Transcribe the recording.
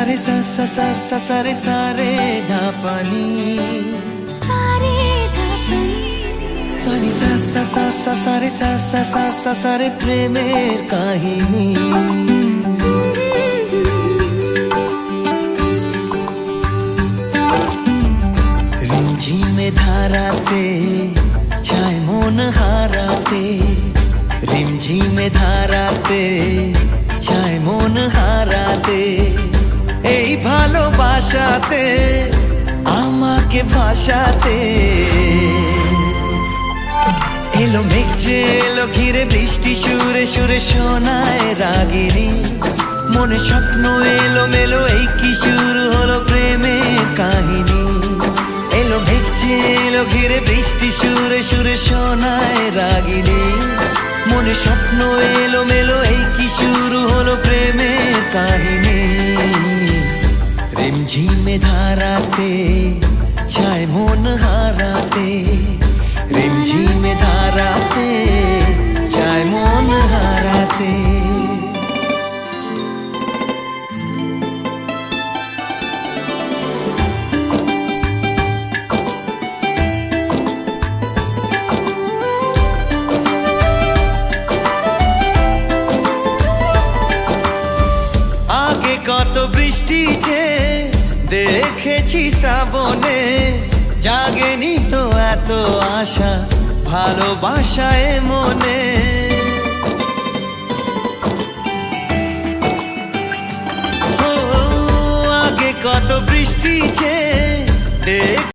रे सा सा सा सा सा रे सा रे धा पा नी सा रे सा सा सा सा सा रे सा सा सा सा सा रे প্রেমের কাহিনী। রিমঝিমে ধারাতে চায় মন হারাতে, রিমঝিমে ধারাতে চায় মন হারাতে, এই ভালোবাসাতে আমাকে ভাসাতে। এলো মেঘ যে এলো ঘিরে বৃষ্টি সুরে সুরে শোনায় রাগিনী, মনে স্বপ্ন এলো মেলো এই কি শুরু হলো প্রেমের কাহিনী। এলো মেঘ যে এলো ঘিরে বৃষ্টি সুরে সুরে শোনায় রাগিনী, মনে স্বপ্ন এলো মেলো এই কি শুরু হলো প্রেমের কাহিনী। রিমঝিমে ধারাতে চায় মন হারাতে, রিমঝিমে ধারাতে চায় মন হারাতে। আগে কত বৃষ্টি যে দেখেছি শ্রাবণে, জাগেনি তো এত আশা ভালোবাসায় মনে। ও আগে কত বৃষ্টি যে